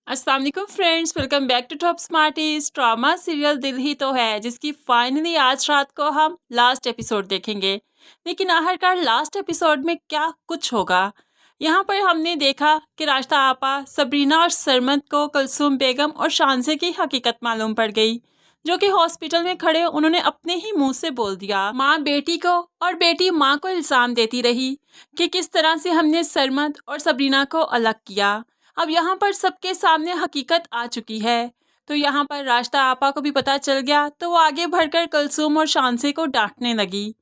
अस्सलाम वालेकुम friends, welcome back to top smarties. Drama serial Dil Hi तो है जिसकी फाइनली आज रात को हम लास्ट एपिसोड देखेंगे। लेकिन आखिरकार लास्ट एपिसोड में क्या कुछ होगा। यहाँ पर हमने देखा कि राश्ता आपा, सबरीना और सरमद को कुलसूम बेगम और शानसे की हकीकत मालूम पड़ गई, जो कि हॉस्पिटल में खड़े उन्होंने अपने ही मुंह से बोल दिया। माँ बेटी को और बेटी माँ को इल्जाम देती रही कि किस तरह से हमने सरमद और सबरीना को अलग किया। अब यहाँ पर सबके सामने हकीकत आ चुकी है, तो यहाँ पर राश्ता आपा को भी पता चल गया, तो वो आगे बढ़कर कुलसूम और शानसे को डांटने लगी।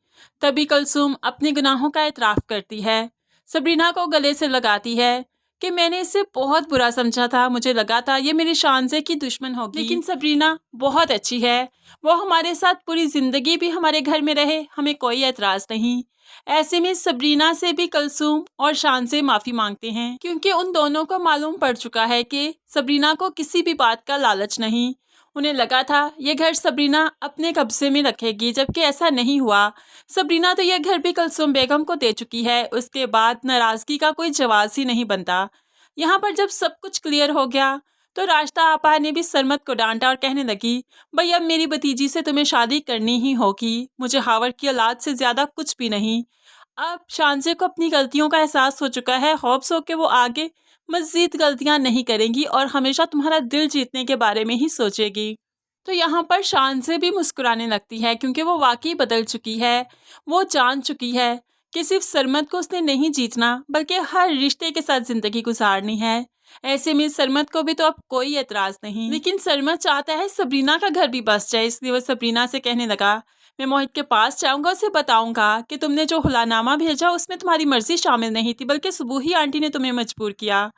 तभी कुलसूम अपने गुनाहों का एतराफ़ करती है, सबरीना को गले से लगाती है कि मैंने इसे बहुत बुरा समझा था, मुझे लगा था ये मेरी शानसे की दुश्मन होगी, लेकिन सबरीना बहुत अच्छी है, वो हमारे साथ पूरी ज़िंदगी भी हमारे घर में रहे, हमें कोई एतराज़ नहीं। ऐसे में सबरीना से भी कुलसूम और शानसे माफ़ी मांगते हैं, क्योंकि उन दोनों को मालूम पड़ चुका है कि सबरीना को किसी भी बात का लालच नहीं। उन्हें लगा था ये घर सबरीना अपने कब्जे में रखेगी, जबकि ऐसा नहीं हुआ। सबरीना तो यह घर भी कुलसूम बेगम को दे चुकी है, उसके बाद नाराज़गी का कोई जवाब ही नहीं बनता। यहाँ पर जब सब कुछ क्लियर हो गया, तो राश्ता आपा ने भी सरमद को डांटा और कहने लगी, भाई अब मेरी भतीजी से तुम्हें शादी करनी ही होगी, मुझे हावर की औलाद से ज़्यादा कुछ भी नहीं। अब शानसे को अपनी गलतियों का एहसास हो चुका है, होप्स हो कि वो आगे मज़ीद गलतियां नहीं करेंगी और हमेशा तुम्हारा दिल जीतने के बारे में ही सोचेगी। तो यहाँ पर शानसे भी मुस्कुराने लगती है, क्योंकि वो वाकई बदल चुकी है। वो जान चुकी है कि सिर्फ सरमद को उसने नहीं जीतना, बल्कि हर रिश्ते के साथ ज़िंदगी गुजारनी है। ऐसे में सरमद को भी तो अब कोई एतराज़ नहीं, लेकिन सरमद चाहता है सबरीना का घर भी बस जाए, इसलिए वो सबरीना से कहने लगा, मैं मोहित के पास जाऊंगा, उसे बताऊंगा कि तुमने जो हुलानामा भेजा उसमें तुम्हारी मर्जी शामिल नहीं थी, बल्कि सुबह आंटी ने तुम्हें मजबूर किया।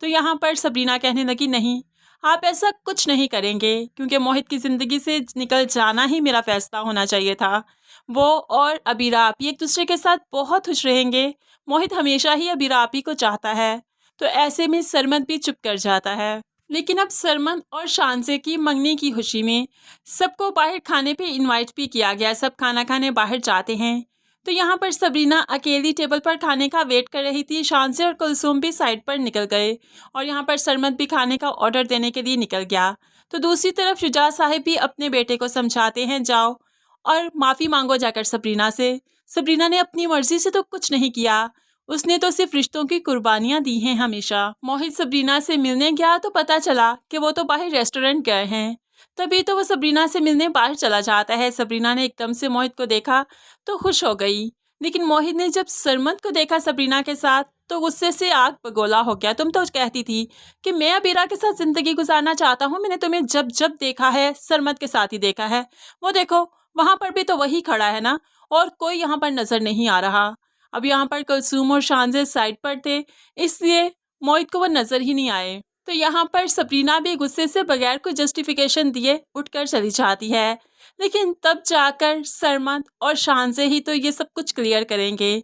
तो यहाँ पर सबरीना कहने लगी, नहीं आप ऐसा कुछ नहीं करेंगे, क्योंकि मोहित की ज़िंदगी से निकल जाना ही मेरा फैसला होना चाहिए था। वो और अबीरा आपी एक दूसरे के साथ बहुत खुश रहेंगे, मोहित हमेशा ही अबीरा आपी को चाहता है। तो ऐसे में सरमद भी चुप कर जाता है। लेकिन अब सरमद और शानसे की मंगनी की खुशी में सबको बाहर खाने पे इनवाइट भी किया गया, सब खाना खाने बाहर जाते हैं। तो यहाँ पर सबरीना अकेली टेबल पर खाने का वेट कर रही थी, शानसे और कुलसूम भी साइड पर निकल गए और यहाँ पर सरमद भी खाने का ऑर्डर देने के लिए निकल गया। तो दूसरी तरफ शुजा साहिब भी अपने बेटे को समझाते हैं, जाओ और माफ़ी मांगो जाकर सबरीना से। सबरीना ने अपनी मर्जी से तो कुछ नहीं किया, उसने तो सिर्फ रिश्तों की कुर्बानियां दी हैं हमेशा। मोहित सबरीना से मिलने गया तो पता चला कि वो तो बाहर रेस्टोरेंट गए हैं, तभी तो वो सबरीना से मिलने बाहर चला जाता है। सबरीना ने एकदम से मोहित को देखा तो खुश हो गई, लेकिन मोहित ने जब सरमद को देखा सबरीना के साथ तो गुस्से से आग बगोला हो गया। तुम तो कहती थी कि मैं अबीरा के साथ ज़िंदगी गुजारना चाहता हूँ, मैंने तुम्हें जब जब देखा है सरमद के साथ ही देखा है, वो देखो वहाँ पर भी तो वही खड़ा है ना, और कोई यहाँ पर नज़र नहीं आ रहा। अब यहाँ पर कुलसूम और शानसे साइड पर थे, इसलिए मोहित को वो नज़र ही नहीं आए। तो यहाँ पर सबरीना भी गुस्से से बगैर कोई जस्टिफिकेशन दिए उठकर चली जाती है, लेकिन तब जाकर सरमद और शानसे ही तो ये सब कुछ क्लियर करेंगे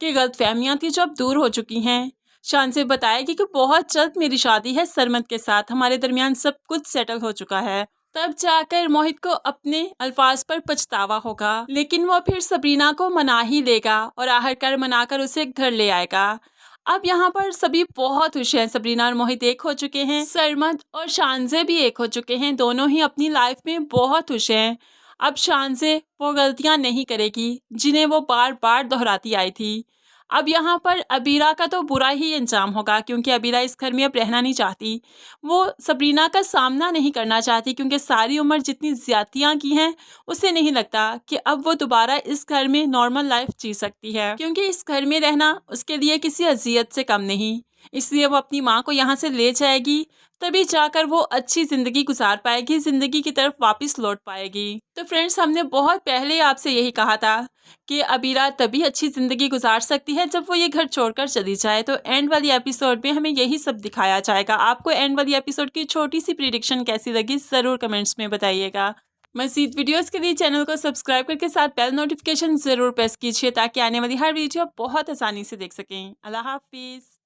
कि गलतफहमियां थी जो अब दूर हो चुकी हैं। शानसे बताएगी कि बहुत जल्द मेरी शादी है सरमद के साथ, हमारे दरमियान सब कुछ सेटल हो चुका है। तब जाकर मोहित को अपने अल्फाज पर पछतावा होगा, लेकिन वो फिर सबरीना को मना ही लेगा और आखिरकार मनाकर उसे घर ले आएगा। अब यहाँ पर सभी बहुत खुश हैं, सबरीना और मोहित एक हो चुके हैं, सरमद और शानसे भी एक हो चुके हैं, दोनों ही अपनी लाइफ में बहुत खुश हैं। अब शानसे वो गलतियाँ नहीं करेगी जिन्हें वो बार बार दोहराती आई थी। अब यहाँ पर अबीरा का तो बुरा ही अंजाम होगा, क्योंकि अबीरा इस घर में अब रहना नहीं चाहती, वो सबरीना का सामना नहीं करना चाहती, क्योंकि सारी उम्र जितनी ज़्यादतियाँ की हैं उसे नहीं लगता कि अब वो दोबारा इस घर में नॉर्मल लाइफ जी सकती है, क्योंकि इस घर में रहना उसके लिए किसी अजियत से कम नहीं। इसलिए वो अपनी माँ को यहाँ से ले जाएगी, तभी जाकर वो अच्छी ज़िंदगी गुजार पाएगी, ज़िंदगी की तरफ वापस लौट पाएगी। तो फ्रेंड्स, हमने बहुत पहले आपसे यही कहा था कि अबीरा तभी अच्छी ज़िंदगी गुजार सकती है जब वो ये घर छोड़कर चली जाए। तो एंड वाली एपिसोड में हमें यही सब दिखाया जाएगा। आपको एंड वाली एपिसोड की छोटी सी प्रिडिक्शन कैसी लगी ज़रूर कमेंट्स में बताइएगा। मज़ीद वीडियोस के लिए चैनल को सब्सक्राइब करके साथ बेल नोटिफिकेशन ज़रूर प्रेस कीजिए, ताकि आने वाली हर वीडियो बहुत आसानी से देख सकें। अल्लाह हाफिज़।